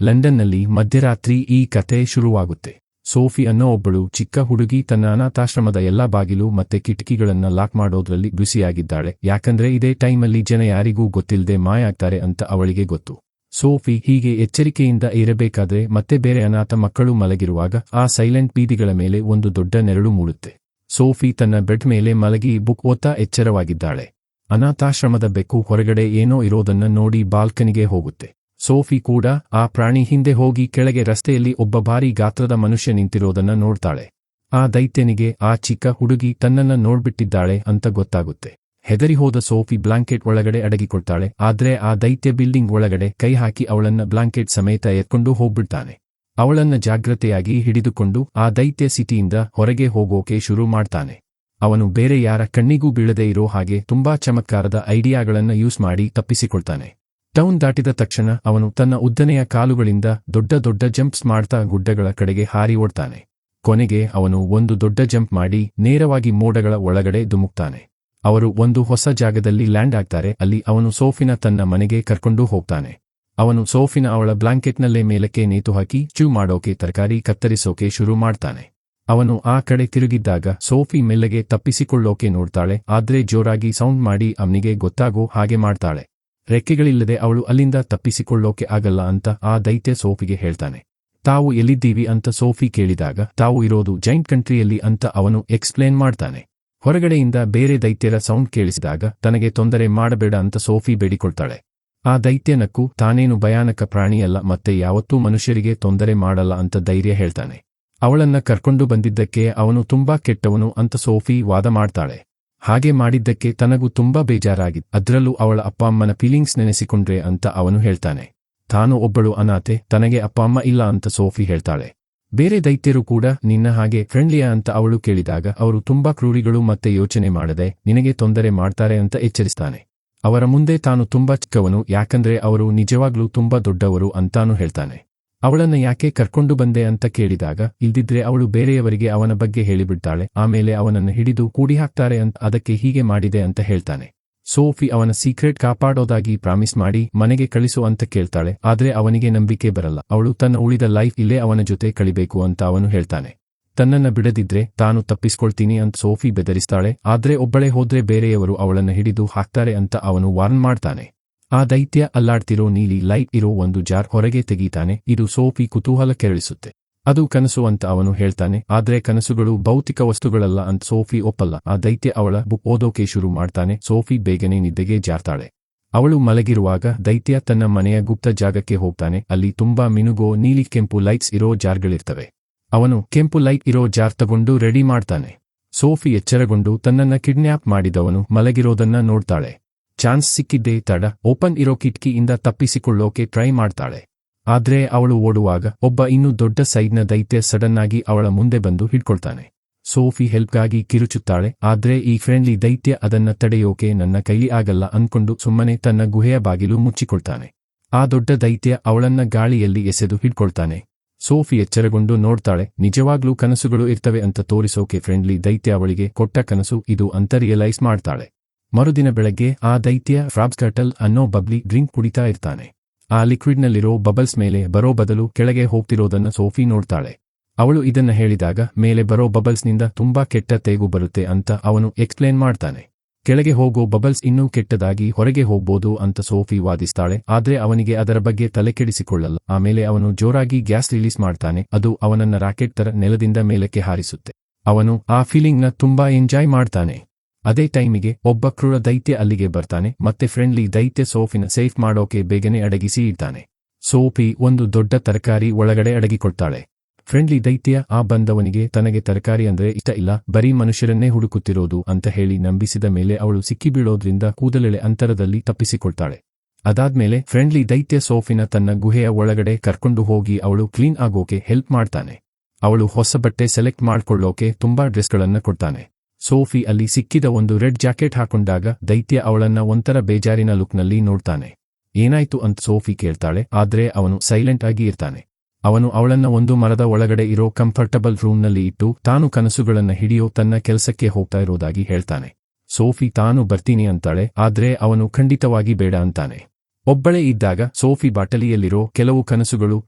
ಲಂಡನ್ನಲ್ಲಿ ಮಧ್ಯರಾತ್ರಿ ಈ ಕತೆ ಶುರುವಾಗುತ್ತೆ. ಸೋಫಿ ಅನ್ನೋ ಒಬ್ಬಳು ಚಿಕ್ಕ ಹುಡುಗಿ ತನ್ನ ಅನಾಥಾಶ್ರಮದ ಎಲ್ಲಾ ಬಾಗಿಲು ಮತ್ತೆ ಕಿಟಕಿಗಳನ್ನ ಲಾಕ್ ಮಾಡೋದ್ರಲ್ಲಿ ಬ್ಯುಸಿಯಾಗಿದ್ದಾಳೆ. ಯಾಕಂದ್ರೆ ಇದೇ ಟೈಮಲ್ಲಿ ಜನ ಯಾರಿಗೂ ಗೊತ್ತಿಲ್ಲದೆ ಮಾಯಾಗ್ತಾರೆ ಅಂತ ಅವಳಿಗೆ ಗೊತ್ತು. ಸೋಫಿ ಹೀಗೆ ಎಚ್ಚರಿಕೆಯಿಂದ ಇರಬೇಕಾದ್ರೆ ಮತ್ತೆ ಬೇರೆ ಅನಾಥ ಮಕ್ಕಳು ಮಲಗಿರುವಾಗ ಆ ಸೈಲೆಂಟ್ ಬೀದಿಗಳ ಮೇಲೆ ಒಂದು ದೊಡ್ಡ ನೆರಳು ಮೂಡುತ್ತೆ. ಸೋಫಿ ತನ್ನ ಬೆಡ್ ಮೇಲೆ ಮಲಗಿ ಬುಕ್ ಓದ್ತಾ ಎಚ್ಚರವಾಗಿದ್ದಾಳೆ. ಅನಾಥಾಶ್ರಮದ ಬೆಕ್ಕು ಹೊರಗಡೆ ಏನೋ ಇರೋದನ್ನ ನೋಡಿ ಬಾಲ್ಕನಿಗೆ ಹೋಗುತ್ತೆ. ಸೋಫಿ ಕೂಡ ಆ ಪ್ರಾಣಿ ಹಿಂದೆ ಹೋಗಿ ಕೆಳಗೆ ರಸ್ತೆಯಲ್ಲಿ ಒಬ್ಬ ಭಾರಿ ಗಾತ್ರದ ಮನುಷ್ಯ ನಿಂತಿರೋದನ್ನ ನೋಡ್ತಾಳೆ. ಆ ದೈತ್ಯನಿಗೆ ಆ ಚಿಕ್ಕ ಹುಡುಗಿ ತನ್ನನ್ನ ನೋಡ್ಬಿಟ್ಟಿದ್ದಾಳೆ ಅಂತ ಗೊತ್ತಾಗುತ್ತೆ. ಹೆದರಿ ಹೋದ ಸೋಫಿ ಬ್ಲಾಂಕೆಟ್ ಒಳಗಡೆ ಅಡಗಿಕೊಳ್ತಾಳೆ. ಆದ್ರೆ ಆ ದೈತ್ಯ ಬಿಲ್ಡಿಂಗ್ ಒಳಗಡೆ ಕೈ ಹಾಕಿ ಅವಳನ್ನ ಬ್ಲಾಂಕೆಟ್ ಸಮೇತ ಎತ್ಕೊಂಡು ಹೋಗ್ಬಿಡ್ತಾನೆ. ಅವಳನ್ನ ಜಾಗ್ರತೆಯಾಗಿ ಹಿಡಿದುಕೊಂಡು ಆ ದೈತ್ಯ ಸಿಟಿಯಿಂದ ಹೊರಗೆ ಹೋಗೋಕೆ ಶುರು ಮಾಡ್ತಾನೆ. ಅವನು ಬೇರೆ ಯಾರ ಕಣ್ಣಿಗೂ ಬೀಳದೆ ಇರೋ ಹಾಗೆ ತುಂಬಾ ಚಮತ್ಕಾರದ ಐಡಿಯಾಗಳನ್ನ ಯೂಸ್ ಮಾಡಿ ತಪ್ಪಿಸಿಕೊಳ್ತಾನೆ. ಟೌನ್ ದಾಟಿದ ತಕ್ಷಣ ಅವನು ತನ್ನ ಉದ್ದನೆಯ ಕಾಲುಗಳಿಂದ ದೊಡ್ಡ ದೊಡ್ಡ ಜಂಪ್ಸ್ ಮಾಡ್ತಾ ಗುಡ್ಡಗಳ ಕಡೆಗೆ ಹಾರಿ ಓಡ್ತಾನೆ. ಕೊನೆಗೆ ಅವನು ಒಂದು ದೊಡ್ಡ ಜಂಪ್ ಮಾಡಿ ನೇರವಾಗಿ ಮೋಡಗಳ ಒಳಗಡೆ ಧುಮುಕ್ತಾನೆ. ಅವರು ಒಂದು ಹೊಸ ಜಾಗದಲ್ಲಿ ಲ್ಯಾಂಡ್ ಆಗ್ತಾರೆ. ಅಲ್ಲಿ ಅವನು ಸೋಫಿನ ತನ್ನ ಮನೆಗೆ ಕರ್ಕೊಂಡು ಹೋಗ್ತಾನೆ. ಅವನು ಸೋಫಿನ ಅವಳ ಬ್ಲಾಂಕೆಟ್ನಲ್ಲೇ ಮೇಲಕ್ಕೆ ನೇತು ಹಾಕಿ ಚೂ ಮಾಡೋಕೆ ತರಕಾರಿ ಕತ್ತರಿಸೋಕೆ ಶುರು ಮಾಡ್ತಾನೆ. ಅವನು ಆ ಕಡೆ ತಿರುಗಿದ್ದಾಗ ಸೋಫಿ ಮೆಲ್ಲಗೆ ತಪ್ಪಿಸಿಕೊಳ್ಳೋಕೆ ನೋಡ್ತಾಳೆ. ಆದ್ರೆ ಜೋರಾಗಿ ಸೌಂಡ್ ಮಾಡಿ ಅವನಿಗೆ ಗೊತ್ತಾಗೋ ಹಾಗೆ ಮಾಡ್ತಾಳೆ. ರೆಕ್ಕೆಗಳಿಲ್ಲದೆ ಅವಳು ಅಲ್ಲಿಂದ ತಪ್ಪಿಸಿಕೊಳ್ಳೋಕೆ ಆಗಲ್ಲ ಅಂತ ಆ ದೈತ್ಯ ಸೋಫಿಗೆ ಹೇಳ್ತಾನೆ. ತಾವು ಎಲ್ಲಿದ್ದೀವಿ ಅಂತ ಸೋಫಿ ಕೇಳಿದಾಗ ತಾವು ಇರೋದು ಜೈಂಟ್ ಕಂಟ್ರಿಯಲ್ಲಿ ಅಂತ ಅವನು ಎಕ್ಸ್ಪ್ಲೇನ್ ಮಾಡ್ತಾನೆ. ಹೊರಗಡೆಯಿಂದ ಬೇರೆ ದೈತ್ಯರ ಸೌಂಡ್ ಕೇಳಿಸಿದಾಗ ತನಗೆ ತೊಂದರೆ ಮಾಡಬೇಡ ಅಂತ ಸೋಫಿ ಬೇಡಿಕೊಳ್ತಾಳೆ. ಆ ದೈತ್ಯನಕ್ಕೂ ತಾನೇನು ಭಯಾನಕ ಪ್ರಾಣಿಯಲ್ಲ ಮತ್ತೆ ಯಾವತ್ತೂ ಮನುಷ್ಯರಿಗೆ ತೊಂದರೆ ಮಾಡಲ್ಲ ಅಂತ ಧೈರ್ಯ ಹೇಳ್ತಾನೆ. ಅವಳನ್ನ ಕರ್ಕೊಂಡು ಬಂದಿದ್ದಕ್ಕೆ ಅವನು ತುಂಬಾ ಕೆಟ್ಟವನು ಅಂತ ಸೋಫಿ ವಾದ ಮಾಡ್ತಾಳೆ. ಹಾಗೆ ಮಾಡಿದ್ದಕ್ಕೆ ತನಗೂ ತುಂಬಾ ಬೇಜಾರಾಗಿತ್ತು. ಅದ್ರಲ್ಲೂ ಅವಳ ಅಪ್ಪ ಅಮ್ಮನ ಫೀಲಿಂಗ್ಸ್ ನೆನೆಸಿಕೊಂಡ್ರೆ ಅಂತ ಅವನು ಹೇಳ್ತಾನೆ. ತಾನು ಒಬ್ಬಳು ಅನಾಥೆ, ತನಗೆ ಅಪ್ಪ ಅಮ್ಮ ಇಲ್ಲ ಅಂತ ಸೋಫಿ ಹೇಳ್ತಾಳೆ. ಬೇರೆ ದೈತ್ಯರು ಕೂಡ ನಿನ್ನ ಹಾಗೆ ಫ್ರೆಂಡ್ಲಿಯಾ ಅಂತ ಅವಳು ಕೇಳಿದಾಗ ಅವರು ತುಂಬಾ ಕ್ರೂರಿಗಳು ಮತ್ತೆ ಯೋಚನೆ ಮಾಡದೆ ನಿನಗೆ ತೊಂದರೆ ಮಾಡ್ತಾರೆ ಅಂತ ಎಚ್ಚರಿಸ್ತಾನೆ. ಅವರ ಮುಂದೆ ತಾನು ತುಂಬಾ ಚಿಕ್ಕವನು, ಯಾಕಂದ್ರೆ ಅವರು ನಿಜವಾಗ್ಲೂ ತುಂಬಾ ದೊಡ್ಡವರು ಅಂತಾನು ಹೇಳ್ತಾನೆ. ಅವಳನ್ನ ಯಾಕೆ ಕರ್ಕೊಂಡು ಬಂದೆ ಅಂತ ಕೇಳಿದಾಗ ಇಲ್ದಿದ್ರೆ ಅವಳು ಬೇರೆಯವರಿಗೆ ಅವನ ಬಗ್ಗೆ ಹೇಳಿಬಿಡ್ತಾಳೆ, ಆಮೇಲೆ ಅವನನ್ನು ಹಿಡಿದು ಕೂಡಿ ಹಾಕ್ತಾರೆ ಅಂತ ಅದಕ್ಕೆ ಹೀಗೆ ಮಾಡಿದೆ ಅಂತ ಹೇಳ್ತಾನೆ. ಸೋಫಿ ಅವನ ಸೀಕ್ರೆಟ್ ಕಾಪಾಡೋದಾಗಿ ಪ್ರಾಮಿಸ್ ಮಾಡಿ ಮನೆಗೆ ಕಳಿಸು ಅಂತ ಕೇಳ್ತಾಳೆ. ಆದ್ರೆ ಅವನಿಗೆ ನಂಬಿಕೆ ಬರಲ್ಲ. ಅವಳು ತನ್ನ ಉಳಿದ ಲೈಫ್ ಇಲ್ಲೇ ಅವನ ಜೊತೆ ಕಳಿಬೇಕು ಅಂತ ಅವನು ಹೇಳ್ತಾನೆ. ತನ್ನನ್ನ ಬಿಡದಿದ್ರೆ ತಾನು ತಪ್ಪಿಸ್ಕೊಳ್ತೀನಿ ಅಂತ ಸೋಫಿ ಬೆದರಿಸ್ತಾಳೆ. ಆದ್ರೆ ಒಬ್ಬಳೇ ಹೋದ್ರೆ ಬೇರೆಯವರು ಅವಳನ್ನ ಹಿಡಿದು ಹಾಕ್ತಾರೆ ಅಂತ ಅವನು ವಾರ್ನ್ ಮಾಡ್ತಾನೆ. ಆ ದೈತ್ಯ ಅಲ್ಲಾಡ್ತಿರೋ ನೀಲಿ ಲೈಟ್ ಇರೋ ಒಂದು ಜಾರ್ ಹೊರಗೆ ತೆಗೀತಾನೆ. ಇದು ಸೋಫಿ ಕುತೂಹಲ ಕೆರಳಿಸುತ್ತೆ. ಅದು ಕನಸು ಅಂತ ಅವನು ಹೇಳ್ತಾನೆ. ಆದ್ರೆ ಕನಸುಗಳು ಭೌತಿಕ ವಸ್ತುಗಳಲ್ಲ ಅಂತ ಸೋಫಿ ಒಪ್ಪಲ್ಲ. ಆ ದೈತ್ಯ ಅವಳ ಬುಕ್ ಓದೋಕೆ ಶುರು ಮಾಡ್ತಾನೆ. ಸೋಫಿ ಬೇಗನೆ ನಿದ್ದೆಗೆ ಜಾರ್ತಾಳೆ. ಅವಳು ಮಲಗಿರುವಾಗ ದೈತ್ಯ ತನ್ನ ಮನೆಯ ಗುಪ್ತ ಜಾಗಕ್ಕೆ ಹೋಗ್ತಾನೆ. ಅಲ್ಲಿ ತುಂಬಾ ಮಿನುಗೋ ನೀಲಿ ಕೆಂಪು ಲೈಟ್ಸ್ ಇರೋ ಜಾರ್ಗಳಿರ್ತವೆ. ಅವನು ಕೆಂಪು ಲೈಟ್ ಇರೋ ಜಾರ್ ತಗೊಂಡು ರೆಡಿ ಮಾಡ್ತಾನೆ. ಸೋಫಿ ಎಚ್ಚರಗೊಂಡು ತನ್ನನ್ನ ಕಿಡ್ನ್ಯಾಪ್ ಮಾಡಿದವನು ಮಲಗಿರೋದನ್ನ ನೋಡ್ತಾಳೆ. ಚಾನ್ಸ್ ಸಿಕ್ಕಿದ್ದೇ ತಡ. ಓಪನ್ ಇರೋ ಕಿಟಕಿಯಿಂದ ತಪ್ಪಿಸಿಕೊಳ್ಳೋಕೆ ಟ್ರೈ ಮಾಡ್ತಾಳೆ. ಆದ್ರೆ ಅವಳು ಓಡುವಾಗ ಒಬ್ಬ ಇನ್ನೂ ದೊಡ್ಡ ಸೈಜ್ನ ದೈತ್ಯ ಸಡನ್ ಆಗಿ ಅವಳ ಮುಂದೆ ಬಂದು ಹಿಡ್ಕೊಳ್ತಾನೆ. ಸೋಫಿ ಹೆಲ್ಪ್ಗಾಗಿ ಕಿರುಚುತ್ತಾಳೆ. ಆದ್ರೆ ಈ ಫ್ರೆಂಡ್ಲಿ ದೈತ್ಯ ಅದನ್ನ ತಡೆಯೋಕೆ ನನ್ನ ಕೈಲಿ ಆಗಲ್ಲ ಅನ್ಕೊಂಡು ಸುಮ್ಮನೆ ತನ್ನ ಗುಹೆಯ ಬಾಗಿಲು ಮುಚ್ಚಿಕೊಳ್ತಾನೆ. ಆ ದೊಡ್ಡ ದೈತ್ಯ ಅವಳನ್ನ ಗಾಳಿಯಲ್ಲಿ ಎಸೆದು ಹಿಡ್ಕೊಳ್ತಾನೆ. ಸೋಫಿ ಎಚ್ಚರಗೊಂಡು ನೋಡ್ತಾಳೆ. ನಿಜವಾಗ್ಲೂ ಕನಸುಗಳು ಇರ್ತವೆ ಅಂತ ತೋರಿಸೋಕೆ ಫ್ರೆಂಡ್ಲಿ ದೈತ್ಯ ಅವಳಿಗೆ ಕೊಟ್ಟ ಕನಸು ಇದು ಅಂತ ರಿಯಲೈಸ್ ಮಾಡ್ತಾಳೆ. ಮರುದಿನ ಬೆಳಗ್ಗೆ ಆ ದೈತ್ಯ ಫ್ರಾಬ್ಸ್ಕಟಲ್ ಅನ್ನೋ ಬಬ್ಲಿ ಡ್ರಿಂಕ್ ಕುಡಿತಾ ಇರ್ತಾನೆ. ಆ ಲಿಕ್ವಿಡ್ನಲ್ಲಿರೋ ಬಬಲ್ಸ್ ಮೇಲೆ ಬರೋ ಬದಲು ಕೆಳಗೆ ಹೋಗ್ತಿರೋದನ್ನ ಸೋಫಿ ನೋಡ್ತಾಳೆ. ಅವಳು ಇದನ್ನ ಹೇಳಿದಾಗ ಮೇಲೆ ಬರೋ ಬಬಲ್ಸ್ನಿಂದ ತುಂಬಾ ಕೆಟ್ಟ ತೇಗು ಬರುತ್ತೆ ಅಂತ ಅವನು ಎಕ್ಸ್ಪ್ಲೇನ್ ಮಾಡ್ತಾನೆ. ಕೆಳಗೆ ಹೋಗೋ ಬಬಲ್ಸ್ ಇನ್ನೂ ಕೆಟ್ಟದಾಗಿ ಹೊರಗೆ ಹೋಗ್ಬೋದು ಅಂತ ಸೋಫಿ ವಾದಿಸ್ತಾಳೆ. ಆದ್ರೆ ಅವನಿಗೆ ಅದರ ಬಗ್ಗೆ ತಲೆಕೆಡಿಸಿಕೊಳ್ಳಲ್ಲ. ಆಮೇಲೆ ಅವನು ಜೋರಾಗಿ ಗ್ಯಾಸ್ ರಿಲೀಸ್ ಮಾಡ್ತಾನೆ. ಅದು ಅವನನ್ನ ರಾಕೆಟ್ ತರ ನೆಲದಿಂದ ಮೇಲಕ್ಕೆ ಹಾರಿಸುತ್ತೆ. ಅವನು ಆ ಫೀಲಿಂಗ್ನ ತುಂಬಾ ಎಂಜಾಯ್ ಮಾಡ್ತಾನೆ. ಅದೇ ಟೈಮಿಗೆ ಒಬ್ಬ ಕ್ರೂರ ದೈತ್ಯ ಅಲ್ಲಿಗೆ ಬರ್ತಾನೆ. ಮತ್ತೆ ಫ್ರೆಂಡ್ಲಿ ದೈತ್ಯ ಸೋಫಿನ ಸೇಫ್ ಮಾಡೋಕೆ ಬೇಗನೆ ಅಡಗಿಸಿ ಇಡ್ತಾನೆ. ಸೋಫಿ ಒಂದು ದೊಡ್ಡ ತರಕಾರಿ ಒಳಗಡೆ ಅಡಗಿಕೊಳ್ತಾಳೆ. ಫ್ರೆಂಡ್ಲಿ ದೈತ್ಯ ಆ ಬಂದವನಿಗೆ ತನಗೆ ತರಕಾರಿ ಅಂದ್ರೆ ಇಷ್ಟ ಇಲ್ಲ, ಬರೀ ಮನುಷ್ಯರನ್ನೇ ಹುಡುಕುತ್ತಿರೋದು ಅಂತ ಹೇಳಿ ನಂಬಿಸಿದ ಮೇಲೆ ಅವಳು ಸಿಕ್ಕಿಬೀಳೋದ್ರಿಂದ ಕೂದಲೆಳೆ ಅಂತರದಲ್ಲಿ ತಪ್ಪಿಸಿಕೊಳ್ತಾಳೆ. ಅದಾದ್ಮೇಲೆ ಫ್ರೆಂಡ್ಲಿ ದೈತ್ಯ ಸೋಫಿನ ತನ್ನ ಗುಹೆಯ ಒಳಗಡೆ ಕರ್ಕೊಂಡು ಹೋಗಿ ಅವಳು ಕ್ಲೀನ್ ಆಗೋಕೆ ಹೆಲ್ಪ್ ಮಾಡ್ತಾನೆ. ಅವಳು ಹೊಸ ಬಟ್ಟೆ ಸೆಲೆಕ್ಟ್ ಮಾಡ್ಕೊಳ್ಳೋಕೆ ತುಂಬಾ ಡ್ರೆಸ್ಗಳನ್ನ ಕೊಡ್ತಾನೆ. ಸೋಫಿ ಅಲ್ಲಿ ಸಿಕ್ಕಿದ ಒಂದು ರೆಡ್ ಜಾಕೆಟ್ ಹಾಕೊಂಡಾಗ ದೈತ್ಯ ಅವಳನ್ನ ಒಂಥರ ಬೇಜಾರಿನ ಲುಕ್ನಲ್ಲಿ ನೋಡ್ತಾನೆ. ಏನಾಯ್ತು ಅಂತ ಸೋಫಿ ಕೇಳ್ತಾಳೆ. ಆದ್ರೆ ಅವನು ಸೈಲೆಂಟ್ ಆಗಿ ಇರ್ತಾನೆ. ಅವನು ಅವಳನ್ನ ಒಂದು ಮರದ ಒಳಗಡೆ ಇರೋ ಕಂಫರ್ಟಬಲ್ ರೂಮ್ನಲ್ಲಿ ಇಟ್ಟು ತಾನು ಕನಸುಗಳನ್ನ ಹಿಡಿಯೋ ತನ್ನ ಕೆಲಸಕ್ಕೆ ಹೋಗ್ತಾ ಇರೋದಾಗಿ ಹೇಳ್ತಾನೆ. ಸೋಫಿ ತಾನು ಬರ್ತೀನಿ ಅಂತಾಳೆ. ಆದ್ರೆ ಅವನು ಖಂಡಿತವಾಗಿ ಬೇಡ ಅಂತಾನೆ. ಒಬ್ಬಳೇ ಇದ್ದಾಗ ಸೋಫಿ ಬಾಟಲಿಯಲ್ಲಿರೋ ಕೆಲವು ಕನಸುಗಳು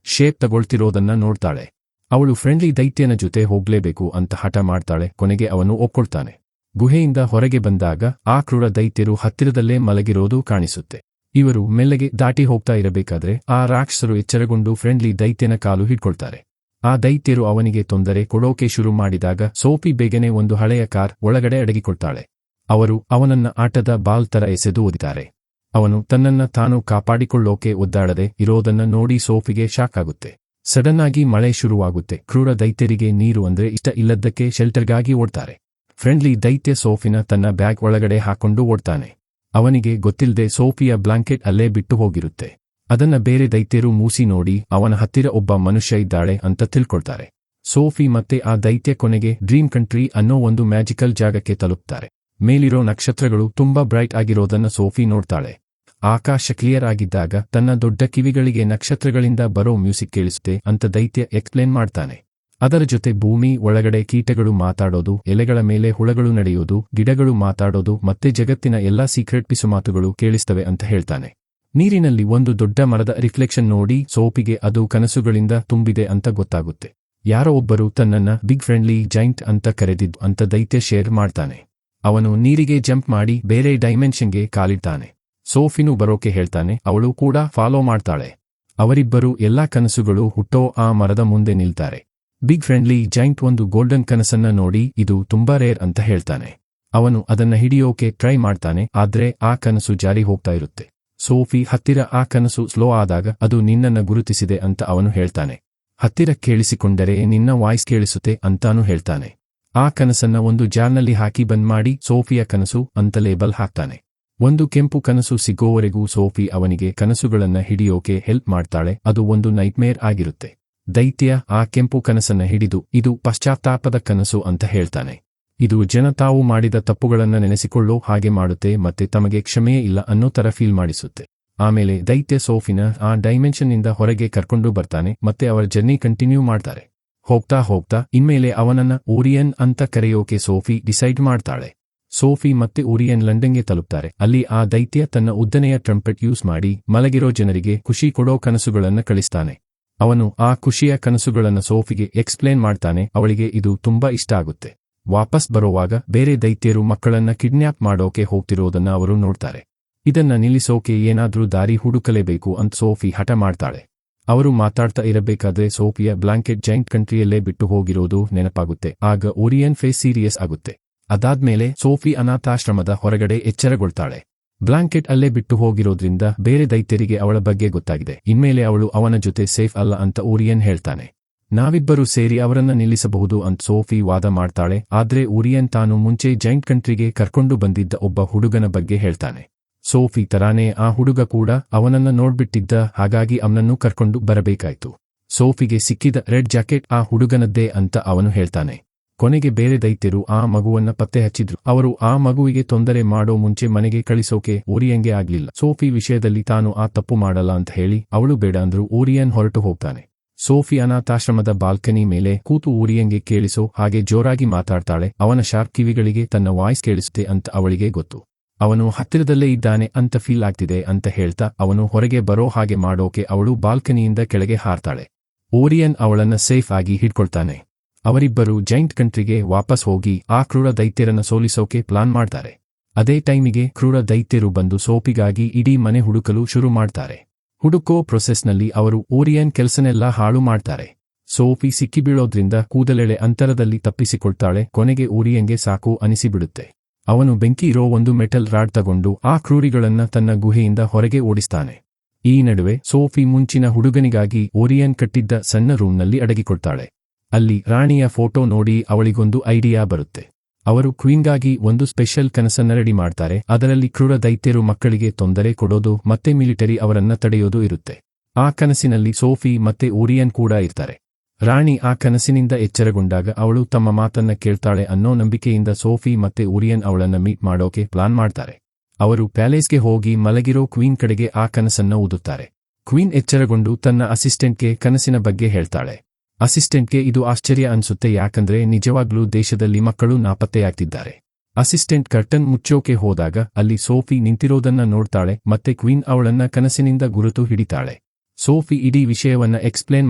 ಶೇಪ್ ತಗೊಳ್ತಿರೋದನ್ನ ನೋಡ್ತಾಳೆ. ಅವಳು ಫ್ರೆಂಡ್ಲಿ ದೈತ್ಯನ ಜೊತೆ ಹೋಗ್ಲೇಬೇಕು ಅಂತ ಹಠ ಮಾಡ್ತಾಳೆ. ಕೊನೆಗೆ ಅವನು ಒಪ್ಕೊಳ್ತಾನೆ. ಗುಹೆಯಿಂದ ಹೊರಗೆ ಬಂದಾಗ ಆ ಕ್ರೂರ ದೈತ್ಯರು ಹತ್ತಿರದಲ್ಲೇ ಮಲಗಿರೋದು ಕಾಣಿಸುತ್ತೆ. ಇವರು ಮೆಲ್ಲಗೆ ದಾಟಿ ಹೋಗ್ತಾ ಇರಬೇಕಾದ್ರೆ ಆ ರಾಕ್ಷಸರು ಎಚ್ಚರಗೊಂಡು ಫ್ರೆಂಡ್ಲಿ ದೈತ್ಯನ ಕಾಲು ಹಿಡ್ಕೊಳ್ತಾರೆ. ಆ ದೈತ್ಯರು ಅವನಿಗೆ ತೊಂದರೆ ಕೊಡೋಕೆ ಶುರು ಮಾಡಿದಾಗ ಸೋಫಿ ಬೇಗನೆ ಒಂದು ಹಳೆಯ ಕಾರ್ ಒಳಗಡೆ ಅಡಗಿಕೊಳ್ತಾಳೆ. ಅವರು ಅವನನ್ನ ಆಟದ ಬಾಲ್ ತರ ಎಸೆದು ಒದಿತಾರೆ. ಅವನು ತನ್ನನ್ನ ತಾನು ಕಾಪಾಡಿಕೊಳ್ಳೋಕೆ ಒದ್ದಾಡದೆ ಇರೋದನ್ನ ನೋಡಿ ಸೋಫಿಗೆ ಶಾಕ್ ಆಗುತ್ತೆ. ಸಡನ್ ಆಗಿ ಮಳೆ ಶುರುವಾಗುತ್ತೆ. ಕ್ರೂರ ದೈತ್ಯರಿಗೆ ನೀರು ಅಂದ್ರೆ ಇಷ್ಟ ಇಲ್ಲದ್ದಕ್ಕೆ ಶೆಲ್ಟರ್ಗಾಗಿ ಓಡ್ತಾರೆ. ಫ್ರೆಂಡ್ಲಿ ದೈತ್ಯ ಸೋಫಿನ ತನ್ನ ಬ್ಯಾಗ್ ಒಳಗಡೆ ಹಾಕೊಂಡು ಓಡ್ತಾನೆ. ಅವನಿಗೆ ಗೊತ್ತಿಲ್ಲದೆ ಸೋಫಿಯ ಬ್ಲಾಂಕೆಟ್ ಅಲ್ಲೇ ಬಿಟ್ಟು ಹೋಗಿರುತ್ತೆ. ಅದನ್ನ ಬೇರೆ ದೈತ್ಯರು ಮೂಸಿ ನೋಡಿ ಅವನ ಹತ್ತಿರ ಒಬ್ಬ ಮನುಷ್ಯ ಇದ್ದಾಳೆ ಅಂತ ತಿಳ್ಕೊಳ್ತಾರೆ. ಸೋಫಿ ಮತ್ತೆ ಆ ದೈತ್ಯ ಕೊನೆಗೆ ಡ್ರೀಮ್ ಕಂಟ್ರಿ ಅನ್ನೋ ಒಂದು ಮ್ಯಾಜಿಕಲ್ ಜಾಗಕ್ಕೆ ತಲುಪ್ತಾರೆ. ಮೇಲಿರೋ ನಕ್ಷತ್ರಗಳು ತುಂಬಾ ಬ್ರೈಟ್ ಆಗಿರೋದನ್ನ ಸೋಫಿ ನೋಡ್ತಾಳೆ. ಆಕಾಶ ಕ್ಲಿಯರ್ ಆಗಿದ್ದಾಗ ತನ್ನ ದೊಡ್ಡ ಕಿವಿಗಳಿಗೆ ನಕ್ಷತ್ರಗಳಿಂದ ಬರೋ ಮ್ಯೂಸಿಕ್ ಕೇಳಿಸುತ್ತೆ ಅಂತ ದೈತ್ಯ ಎಕ್ಸ್ಪ್ಲೇನ್ ಮಾಡ್ತಾನೆ. ಅದರ ಜೊತೆ ಭೂಮಿ ಒಳಗಡೆ ಕೀಟಗಳು ಮಾತಾಡೋದು, ಎಲೆಗಳ ಮೇಲೆ ಹುಳಗಳು ನಡೆಯೋದು, ಗಿಡಗಳು ಮಾತಾಡೋದು ಮತ್ತೆ ಜಗತ್ತಿನ ಎಲ್ಲಾ ಸೀಕ್ರೆಟ್ ಪಿಸುಮಾತುಗಳು ಕೇಳಿಸ್ತವೆ ಅಂತ ಹೇಳ್ತಾನೆ. ನೀರಿನಲ್ಲಿ ಒಂದು ದೊಡ್ಡ ಮರದ ರಿಫ್ಲೆಕ್ಷನ್ ನೋಡಿ ಸೋಫಿಗೆ ಅದು ಕನಸುಗಳಿಂದ ತುಂಬಿದೆ ಅಂತ ಗೊತ್ತಾಗುತ್ತೆ. ಯಾರೋ ಒಬ್ಬರು ತನ್ನನ್ನ ಬಿಗ್ ಫ್ರೆಂಡ್ಲಿ ಜೈಂಟ್ ಅಂತ ಕರೆದಿದ್ದು ಅಂತ ದೈತ್ಯ ಶೇರ್ ಮಾಡ್ತಾನೆ. ಅವನು ನೀರಿಗೆ ಜಂಪ್ ಮಾಡಿ ಬೇರೆ ಡೈಮೆನ್ಷನ್ಗೆ ಕಾಲಿಡ್ತಾನೆ. ಸೋಫಿನು ಬರೋಕೆ ಹೇಳ್ತಾನೆ. ಅವಳು ಕೂಡ ಫಾಲೋ ಮಾಡ್ತಾಳೆ. ಅವರಿಬ್ಬರು ಎಲ್ಲಾ ಕನಸುಗಳು ಹುಟ್ಟೋ ಆ ಮರದ ಮುಂದೆ ನಿಲ್ತಾರೆ. ಬಿಗ್ ಫ್ರೆಂಡ್ಲಿ ಜೈಂಟ್ ಒಂದು ಗೋಲ್ಡನ್ ಕನಸನ್ನ ನೋಡಿ ಇದು ತುಂಬಾ ರೇರ್ ಅಂತ ಹೇಳ್ತಾನೆ. ಅವನು ಅದನ್ನ ಹಿಡಿಯೋಕೆ ಟ್ರೈ ಮಾಡ್ತಾನೆ. ಆದ್ರೆ ಆ ಕನಸು ಜಾರಿ ಹೋಗ್ತಾ ಇರುತ್ತೆ. ಸೋಫಿ ಹತ್ತಿರ ಆ ಕನಸು ಸ್ಲೋ ಆದಾಗ ಅದು ನಿನ್ನನ್ನ ಗುರುತಿಸಿದೆ ಅಂತ ಅವನು ಹೇಳ್ತಾನೆ. ಹತ್ತಿರ ಕೇಳಿಸಿಕೊಂಡರೆ ನಿನ್ನ ವಾಯ್ಸ್ ಕೇಳಿಸುತ್ತೆ ಅಂತಾನು ಹೇಳ್ತಾನೆ. ಆ ಕನಸನ್ನ ಒಂದು ಜಾರ್ನಲ್ಲಿ ಹಾಕಿ ಬಂದ್ ಮಾಡಿ ಸೋಫಿಯ ಕನಸು ಅಂತ ಲೇಬಲ್ ಹಾಕ್ತಾನೆ. ಒಂದು ಕೆಂಪು ಕನಸು ಸಿಗೋವರೆಗೂ ಸೋಫಿ ಅವನಿಗೆ ಕನಸುಗಳನ್ನ ಹಿಡಿಯೋಕೆ ಹೆಲ್ಪ್ ಮಾಡ್ತಾಳೆ. ಅದು ಒಂದು ನೈಟ್ಮೇರ್ ಆಗಿರುತ್ತೆ. ದೈತ್ಯ ಆ ಕೆಂಪು ಕನಸನ್ನ ಹಿಡಿದು ಇದು ಪಶ್ಚಾತ್ತಾಪದ ಕನಸು ಅಂತ ಹೇಳ್ತಾನೆ. ಇದು ಜನ ತಾವು ಮಾಡಿದ ತಪ್ಪುಗಳನ್ನ ನೆನೆಸಿಕೊಳ್ಳೋ ಹಾಗೆ ಮಾಡುತ್ತೆ ಮತ್ತೆ ತಮಗೆ ಕ್ಷಮೆಯೇ ಇಲ್ಲ ಅನ್ನೋ ತರ ಫೀಲ್ ಮಾಡಿಸುತ್ತೆ. ಆಮೇಲೆ ದೈತ್ಯ ಸೋಫಿನ ಆ ಡೈಮೆನ್ಷನ್ನಿಂದ ಹೊರಗೆ ಕರ್ಕೊಂಡು ಬರ್ತಾನೆ ಮತ್ತೆ ಅವರ ಜರ್ನಿ ಕಂಟಿನ್ಯೂ ಮಾಡ್ತಾರೆ. ಹೋಗ್ತಾ ಹೋಗ್ತಾ ಇನ್ಮೇಲೆ ಅವನನ್ನ ಓರಿಯನ್ ಅಂತ ಕರೆಯೋಕೆ ಸೋಫಿ ಡಿಸೈಡ್ ಮಾಡ್ತಾಳೆ. ಸೋಫಿ ಮತ್ತೆ ಓರಿಯನ್ ಲಂಡನ್ಗೆ ತಲುಪ್ತಾರೆ. ಅಲ್ಲಿ ಆ ದೈತ್ಯ ತನ್ನ ಉದ್ದನೆಯ ಟ್ರಂಪೆಟ್ ಯೂಸ್ ಮಾಡಿ ಮಲಗಿರೋ ಜನರಿಗೆ ಖುಷಿ ಕೊಡೋ ಕನಸುಗಳನ್ನ ಕಳಿಸ್ತಾನೆ. ಅವನು ಆ ಖುಷಿಯ ಕನಸುಗಳನ್ನ ಸೋಫಿಗೆ ಎಕ್ಸ್ಪ್ಲೇನ್ ಮಾಡ್ತಾನೆ. ಅವಳಿಗೆ ಇದು ತುಂಬಾ ಇಷ್ಟ ಆಗುತ್ತೆ. ವಾಪಸ್ ಬರೋವಾಗ ಬೇರೆ ದೈತ್ಯರು ಮಕ್ಕಳನ್ನ ಕಿಡ್ನ್ಯಾಪ್ ಮಾಡೋಕೆ ಹೋಗ್ತಿರೋದನ್ನ ಅವರು ನೋಡ್ತಾರೆ. ಇದನ್ನ ನಿಲ್ಲಿಸೋಕೆ ಏನಾದ್ರೂ ದಾರಿ ಹುಡುಕಲೇಬೇಕು ಅಂತ ಸೋಫಿ ಹಠ ಮಾಡ್ತಾಳೆ. ಅವರು ಮಾತಾಡ್ತಾ ಇರಬೇಕಾದ್ರೆ ಸೋಫಿಯ ಬ್ಲಾಂಕೆಟ್ ಜೈಂಟ್ ಕಂಟ್ರಿಯಲ್ಲೇ ಬಿಟ್ಟು ಹೋಗಿರೋದು ನೆನಪಾಗುತ್ತೆ. ಆಗ ಓರಿಯನ್ ಫೇಸ್ ಸೀರಿಯಸ್ ಆಗುತ್ತೆ. ಅದಾದ್ಮೇಲೆ ಸೋಫಿ ಅನಾಥಾಶ್ರಮದ ಹೊರಗಡೆ ಎಚ್ಚರಗೊಳ್ತಾಳೆ. ಬ್ಲಾಂಕೆಟ್ ಅಲ್ಲೇ ಬಿಟ್ಟು ಹೋಗಿರೋದ್ರಿಂದ ಬೇರೆ ದೈತ್ಯರಿಗೆ ಅವಳ ಬಗ್ಗೆ ಗೊತ್ತಾಗಿದೆ. ಇನ್ಮೇಲೆ ಅವಳು ಅವನ ಜೊತೆ ಸೇಫ್ ಅಲ್ಲ ಅಂತ ಓರಿಯನ್ ಹೇಳ್ತಾನೆ. ನಾವಿಬ್ಬರು ಸೇರಿ ಅವರನ್ನ ನಿಲ್ಲಿಸಬಹುದು ಅಂತ ಸೋಫಿ ವಾದ ಮಾಡ್ತಾಳೆ. ಆದ್ರೆ ಓರಿಯನ್ ತಾನು ಮುಂಚೆ ಜೈಂಟ್ ಕಂಟ್ರಿಗೆ ಕರ್ಕೊಂಡು ಬಂದಿದ್ದ ಒಬ್ಬ ಹುಡುಗನ ಬಗ್ಗೆ ಹೇಳ್ತಾನೆ. ಸೋಫಿ ತರಾನೇ ಆ ಹುಡುಗ ಕೂಡ ಅವನನ್ನ ನೋಡ್ಬಿಟ್ಟಿದ್ದ, ಹಾಗಾಗಿ ಅವನನ್ನು ಕರ್ಕೊಂಡು ಬರಬೇಕಾಯ್ತು. ಸೋಫಿಗೆ ಸಿಕ್ಕಿದ ರೆಡ್ ಜಾಕೆಟ್ ಆ ಹುಡುಗನದ್ದೇ ಅಂತ ಅವನು ಹೇಳ್ತಾನೆ. ಕೊನೆಗೆ ಬೇರೆ ದೈತ್ಯರು ಆ ಮಗುವನ್ನ ಪತ್ತೆ ಹಚ್ಚಿದ್ರು. ಅವರು ಆ ಮಗುವಿಗೆ ತೊಂದರೆ ಮಾಡೋ ಮುಂಚೆ ಮನೆಗೆ ಕಳಿಸೋಕೆ ಓರಿಯನ್ಗೆ ಆಗ್ಲಿಲ್ಲ. ಸೋಫಿ ವಿಷಯದಲ್ಲಿ ತಾನು ಆ ತಪ್ಪು ಮಾಡಲ್ಲ ಅಂತ ಹೇಳಿ ಅವಳು ಬೇಡ ಅಂದ್ರೂ ಓರಿಯನ್ ಹೊರಟು ಹೋಗ್ತಾನೆ. ಸೋಫಿ ಅನಾಥಾಶ್ರಮದ ಬಾಲ್ಕನಿ ಮೇಲೆ ಕೂತು ಓರಿಯನ್ಗೆ ಕೇಳಿಸೋ ಹಾಗೆ ಜೋರಾಗಿ ಮಾತಾಡ್ತಾಳೆ. ಅವನ ಶಾರ್ಪ್ ಕಿವಿಗಳಿಗೆ ತನ್ನ ವಾಯ್ಸ್ ಕೇಳಿಸುತ್ತೆ ಅಂತ ಅವಳಿಗೆ ಗೊತ್ತು. ಅವನು ಹತ್ತಿರದಲ್ಲೇ ಇದ್ದಾನೆ ಅಂತ ಫೀಲ್ ಆಗ್ತಿದೆ ಅಂತ ಹೇಳ್ತಾ ಅವನು ಹೊರಗೆ ಬರೋ ಹಾಗೆ ಮಾಡೋಕೆ ಅವಳು ಬಾಲ್ಕನಿಯಿಂದ ಕೆಳಗೆ ಹಾರ್ತಾಳೆ. ಓರಿಯನ್ ಅವಳನ್ನ ಸೇಫ್ ಆಗಿ ಹಿಡ್ಕೊಳ್ತಾನೆ. ಅವರಿಬ್ಬರು ಜೈಂಟ್ ಕಂಟ್ರಿಗೆ ವಾಪಸ್ ಹೋಗಿ ಆ ಕ್ರೂರ ದೈತ್ಯರನ್ನ ಸೋಲಿಸೋಕೆ ಪ್ಲಾನ್ ಮಾಡ್ತಾರೆ. ಅದೇ ಟೈಮಿಗೆ ಕ್ರೂರ ದೈತ್ಯರು ಬಂದು ಸೋಫಿಗಾಗಿ ಇಡೀ ಮನೆ ಹುಡುಕಲು ಶುರು ಮಾಡ್ತಾರೆ. ಹುಡುಕೋ ಪ್ರೊಸೆಸ್ನಲ್ಲಿ ಅವರು ಓರಿಯನ್ ಕೆಲ್ಸನೆಲ್ಲ ಹಾಳು ಮಾಡ್ತಾರೆ. ಸೋಫಿ ಸಿಕ್ಕಿಬೀಳೋದ್ರಿಂದ ಕೂದಲೆಳೆ ಅಂತರದಲ್ಲಿ ತಪ್ಪಿಸಿಕೊಳ್ತಾಳೆ. ಕೊನೆಗೆ ಓರಿಯನ್ಗೆ ಸಾಕು ಅನಿಸಿಬಿಡುತ್ತೆ. ಅವನು ಬೆಂಕಿ ಇರೋ ಒಂದು ಮೆಟಲ್ ರಾಡ್ ತಗೊಂಡು ಆ ಕ್ರೂರಿಗಳನ್ನ ತನ್ನ ಗುಹೆಯಿಂದ ಹೊರಗೆ ಓಡಿಸ್ತಾನೆ. ಈ ನಡುವೆ ಸೋಫಿ ಮುಂಚಿನ ಹುಡುಗನಿಗಾಗಿ ಓರಿಯನ್ ಕಟ್ಟಿದ್ದ ಸಣ್ಣ ರೂಮ್ನಲ್ಲಿ ಅಡಗಿಕೊಳ್ತಾಳೆ. ಅಲ್ಲಿ ರಾಣಿಯ ಫೋಟೋ ನೋಡಿ ಅವಳಿಗೊಂದು ಐಡಿಯಾ ಬರುತ್ತೆ. ಅವರು ಕ್ವೀನ್ಗಾಗಿ ಒಂದು ಸ್ಪೆಷಲ್ ಕನಸನ್ನ ರೆಡಿ ಮಾಡ್ತಾರೆ. ಅದರಲ್ಲಿ ಕ್ರೂರ ದೈತ್ಯರು ಮಕ್ಕಳಿಗೆ ತೊಂದರೆ ಕೊಡೋದು ಮತ್ತೆ ಮಿಲಿಟರಿ ಅವರನ್ನ ತಡೆಯೋದು ಇರುತ್ತೆ. ಆ ಕನಸಿನಲ್ಲಿ ಸೋಫಿ ಮತ್ತೆ ಓರಿಯನ್ ಕೂಡ ಇರ್ತಾರೆ. ರಾಣಿ ಆ ಕನಸಿನಿಂದ ಎಚ್ಚರಗೊಂಡಾಗ ಅವಳು ತಮ್ಮ ಮಾತನ್ನ ಕೇಳ್ತಾಳೆ ಅನ್ನೋ ನಂಬಿಕೆಯಿಂದ ಸೋಫಿ ಮತ್ತೆ ಓರಿಯನ್ ಅವಳನ್ನ ಮೀಟ್ ಮಾಡೋಕೆ ಪ್ಲಾನ್ ಮಾಡ್ತಾರೆ. ಅವರು ಪ್ಯಾಲೇಸ್ಗೆ ಹೋಗಿ ಮಲಗಿರೋ ಕ್ವೀನ್ ಕಡೆಗೆ ಆ ಕನಸನ್ನ ಓದುತ್ತಾರೆ. ಕ್ವೀನ್ ಎಚ್ಚರಗೊಂಡು ತನ್ನ ಅಸಿಸ್ಟೆಂಟ್ಗೆ ಕನಸಿನ ಬಗ್ಗೆ ಹೇಳ್ತಾಳೆ. ಅಸಿಸ್ಟೆಂಟ್ಗೆ ಇದು ಆಶ್ಚರ್ಯ ಅನ್ಸುತ್ತೆ, ಯಾಕಂದ್ರೆ ನಿಜವಾಗ್ಲೂ ದೇಶದಲ್ಲಿ ಮಕ್ಕಳು ನಾಪತ್ತೆಯಾಗ್ತಿದ್ದಾರೆ. ಅಸಿಸ್ಟೆಂಟ್ ಕರ್ಟನ್ ಮುಚ್ಚೋಕೆ ಹೋದಾಗ ಅಲ್ಲಿ ಸೋಫಿ ನಿಂತಿರೋದನ್ನ ನೋಡ್ತಾಳೆ ಮತ್ತೆ ಕ್ವೀನ್ ಅವಳನ್ನ ಕನಸಿನಿಂದ ಗುರುತು ಹಿಡಿತಾಳೆ. ಸೋಫಿ ಇಡೀ ವಿಷಯವನ್ನ ಎಕ್ಸ್ಪ್ಲೇನ್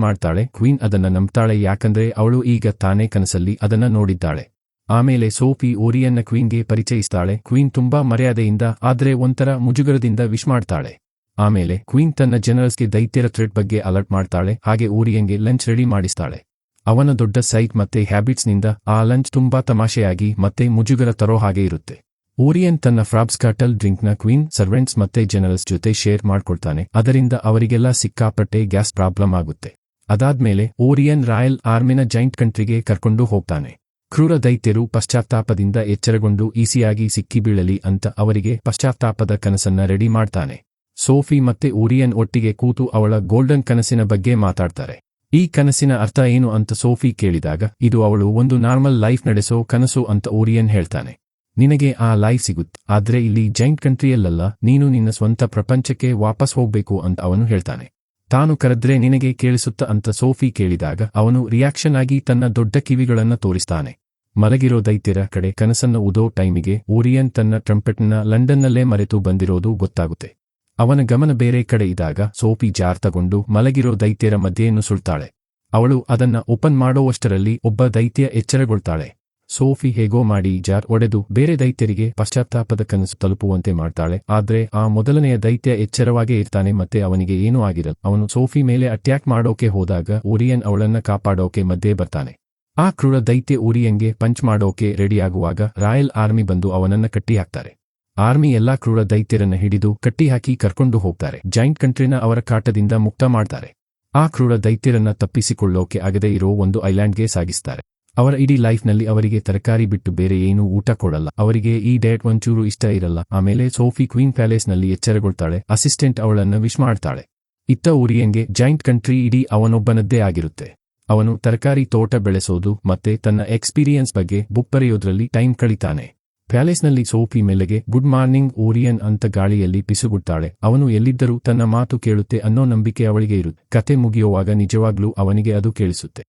ಮಾಡ್ತಾಳೆ. ಕ್ವೀನ್ ಅದನ್ನ ನಂಬ್ತಾಳೆ, ಯಾಕಂದ್ರೆ ಅವಳು ಈಗ ತಾನೇ ಕನಸಲ್ಲಿ ಅದನ್ನ ನೋಡಿದ್ದಾಳೆ. ಆಮೇಲೆ ಸೋಫಿ ಓರಿಯನ್ನ ಕ್ವೀನ್ಗೆ ಪರಿಚಯಿಸ್ತಾಳೆ. ಕ್ವೀನ್ ತುಂಬಾ ಮರ್ಯಾದೆಯಿಂದ ಆದ್ರೆ ಒಂಥರ ಮುಜುಗರದಿಂದ ವಿಶ್ ಮಾಡ್ತಾಳೆ. ಆಮೇಲೆ ಕ್ವೀನ್ ತನ್ನ ಜನರಲ್ಸ್ಗೆ ದೈತ್ಯರ ಥ್ರೆಟ್ ಬಗ್ಗೆ ಅಲರ್ಟ್ ಮಾಡ್ತಾಳೆ. ಹಾಗೆ ಓರಿಯನ್ಗೆ ಲಂಚ್ ರೆಡಿ ಮಾಡಿಸ್ತಾಳೆ. ಅವನ ದೊಡ್ಡ ಸೈಟ್ ಮತ್ತೆ ಹ್ಯಾಬಿಟ್ಸ್ನಿಂದ ಆ ಲಂಚ್ ತುಂಬಾ ತಮಾಷೆಯಾಗಿ ಮತ್ತೆ ಮುಜುಗರ ತರೋ ಹಾಗೆ ಇರುತ್ತೆ. ಓರಿಯನ್ ತನ್ನ ಫ್ರಾಬ್ಸ್ಕಾಟಲ್ ಡ್ರಿಂಕ್ನ ಕ್ವೀನ್, ಸರ್ವೆಂಟ್ಸ್ ಮತ್ತೆ ಜನರಲ್ಸ್ ಜೊತೆ ಶೇರ್ ಮಾಡ್ಕೊಳ್ತಾನೆ. ಅದರಿಂದ ಅವರಿಗೆಲ್ಲ ಸಿಕ್ಕಾಪಟ್ಟೆ ಗ್ಯಾಸ್ ಪ್ರಾಬ್ಲಮ್ ಆಗುತ್ತೆ. ಅದಾದ್ಮೇಲೆ ಓರಿಯನ್ ರಾಯಲ್ ಆರ್ಮಿನ ಜೈಂಟ್ ಕಂಟ್ರಿಗೆ ಕರ್ಕೊಂಡು ಹೋಗ್ತಾನೆ. ಕ್ರೂರ ದೈತ್ಯರು ಪಶ್ಚಾತ್ತಾಪದಿಂದ ಎಚ್ಚರಗೊಂಡು ಈಸಿಯಾಗಿ ಸಿಕ್ಕಿಬೀಳಲಿ ಅಂತ ಅವರಿಗೆ ಪಶ್ಚಾತ್ತಾಪದ ಕನಸನ್ನ ರೆಡಿ ಮಾಡ್ತಾನೆ. ಸೋಫಿ ಮತ್ತೆ ಓರಿಯನ್ ಒಟ್ಟಿಗೆ ಕೂತು ಅವಳ ಗೋಲ್ಡನ್ ಕನಸಿನ ಬಗ್ಗೆ ಮಾತಾಡ್ತಾರೆ. ಈ ಕನಸಿನ ಅರ್ಥ ಏನು ಅಂತ ಸೋಫಿ ಕೇಳಿದಾಗ, ಇದು ಅವಳು ಒಂದು ನಾರ್ಮಲ್ ಲೈಫ್ ನಡೆಸೋ ಕನಸು ಅಂತ ಓರಿಯನ್ ಹೇಳ್ತಾನೆ. ನಿನಗೆ ಆ ಲೈಫ್ ಸಿಗುತ್ತೆ, ಆದ್ರೆ ಇಲ್ಲಿ ಜೈಂಟ್ ಕಂಟ್ರಿಯಲ್ಲಲ್ಲ, ನೀನು ನಿನ್ನ ಸ್ವಂತ ಪ್ರಪಂಚಕ್ಕೆ ವಾಪಸ್ ಹೋಗ್ಬೇಕು ಅಂತ ಅವನು ಹೇಳ್ತಾನೆ. ತಾನು ಕರೆದ್ರೆ ನಿನಗೆ ಕೇಳಿಸುತ್ತಾ ಅಂತ ಸೋಫಿ ಕೇಳಿದಾಗ ಅವನು ರಿಯಾಕ್ಷನ್ ಆಗಿ ತನ್ನ ದೊಡ್ಡ ಕಿವಿಗಳನ್ನ ತೋರಿಸ್ತಾನೆ. ಮಲಗಿರೋ ದೈತ್ಯರ ಕಡೆ ಕನಸನ್ನ ಊದೋ ಟೈಮಿಗೆ ಓರಿಯನ್ ತನ್ನ ಟ್ರಂಪೆಟ್ನ ಲಂಡನ್ನಲ್ಲೇ ಮರೆತು ಬಂದಿರೋದು ಗೊತ್ತಾಗುತ್ತೆ. ಅವನ ಗಮನ ಬೇರೆ ಕಡೆ ಇದ್ದಾಗ ಸೋಫಿ ಜಾರ್ ತಗೊಂಡು ಮಲಗಿರೋ ದೈತ್ಯರ ಮಧ್ಯೆ ನುಸುಳ್ತಾಳೆ. ಅವಳು ಅದನ್ನ ಓಪನ್ ಮಾಡೋವಷ್ಟರಲ್ಲಿ ಒಬ್ಬ ದೈತ್ಯ ಎಚ್ಚರಗೊಳ್ತಾಳೆ. ಸೋಫಿ ಹೇಗೋ ಮಾಡಿ ಜಾರ್ ಒಡೆದು ಬೇರೆ ದೈತ್ಯರಿಗೆ ಪಶ್ಚಾತ್ತಾಪದ ಕನಸು ತಲುಪುವಂತೆ ಮಾಡ್ತಾಳೆ. ಆದ್ರೆ ಆ ಮೊದಲನೆಯ ದೈತ್ಯ ಎಚ್ಚರವಾಗೇ ಇರ್ತಾನೆ ಮತ್ತೆ ಅವನಿಗೆ ಏನೂ ಆಗಿರಲ್ಲ. ಅವನು ಸೋಫಿ ಮೇಲೆ ಅಟ್ಯಾಕ್ ಮಾಡೋಕೆ ಹೋದಾಗ ಓರಿಯನ್ ಅವಳನ್ನ ಕಾಪಾಡೋಕೆ ಮಧ್ಯೆ ಬರ್ತಾನೆ. ಆ ಕ್ರೂರ ದೈತ್ಯ ಓರಿಯನ್ಗೆ ಪಂಚ್ ಮಾಡೋಕೆ ರೆಡಿಯಾಗುವಾಗ ರಾಯಲ್ ಆರ್ಮಿ ಬಂದು ಅವನನ್ನ ಕಟ್ಟಿ ಹಾಕ್ತಾರೆ. ಆರ್ಮಿ ಎಲ್ಲಾ ಕ್ರೂರ ದೈತ್ಯರನ್ನ ಹಿಡಿದು ಕಟ್ಟಿ ಹಾಕಿ ಕರ್ಕೊಂಡು ಹೋಗ್ತಾರೆ. ಜೈಂಟ್ ಕಂಟ್ರಿನ ಅವರ ಕಾಟದಿಂದ ಮುಕ್ತ ಮಾಡ್ತಾರೆ. ಆ ಕ್ರೂರ ದೈತ್ಯರನ್ನ ತಪ್ಪಿಸಿಕೊಳ್ಳೋಕೆ ಆಗದೆ ಇರೋ ಒಂದು ಐಲ್ಯಾಂಡ್ಗೆ ಸಾಗಿಸ್ತಾರೆ. ಅವರ ಇಡೀ ಲೈಫ್ನಲ್ಲಿ ಅವರಿಗೆ ತರಕಾರಿ ಬಿಟ್ಟು ಬೇರೆ ಏನೂ ಊಟ ಕೊಡಲ್ಲ. ಅವರಿಗೆ ಈ ಡೇಟ್ ಒಂಚೂರು ಇಷ್ಟ ಇರಲ್ಲ. ಆಮೇಲೆ ಸೋಫಿ ಕ್ವೀನ್ ಪ್ಯಾಲೇಸ್ನಲ್ಲಿ ಎಚ್ಚರಗೊಳ್ತಾಳೆ. ಅಸಿಸ್ಟೆಂಟ್ ಅವಳನ್ನ ವಿಶ್ ಮಾಡ್ತಾಳೆ. ಇತ್ತ ಓರಿಯನ್ಗೆ ಜೈಂಟ್ ಕಂಟ್ರಿ ಇಡೀ ಅವನೊಬ್ಬನದ್ದೇ ಆಗಿರುತ್ತೆ. ಅವನು ತರಕಾರಿ ತೋಟ ಬೆಳೆಸೋದು ಮತ್ತೆ ತನ್ನ ಎಕ್ಸ್ಪೀರಿಯನ್ಸ್ ಬಗ್ಗೆ ಬುಕ್ ಬರೆಯೋದ್ರಲ್ಲಿ ಟೈಮ್ ಕಳೀತಾನೆ. ಪ್ಯಾಲೇಸ್ನಲ್ಲಿ ಸೋಫಿ ಮೆಲ್ಲಗೆ ಗುಡ್ ಮಾರ್ನಿಂಗ್ ಓರಿಯನ್ ಅಂತ ಗಾಳಿಯಲ್ಲಿ ಪಿಸುಗುಡ್ತಾಳೆ. ಅವನು ಎಲ್ಲಿದ್ದರೂ ತನ್ನ ಮಾತು ಕೇಳುತ್ತೆ ಅನ್ನೋ ನಂಬಿಕೆ ಅವಳಿಗೆ ಇರುತ್ತೆ. ಕತೆ ಮುಗಿಯುವಾಗ ನಿಜವಾಗ್ಲೂ ಅವನಿಗೆ ಅದು ಕೇಳಿಸುತ್ತೆ.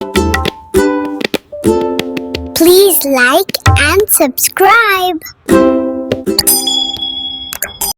Please like and subscribe.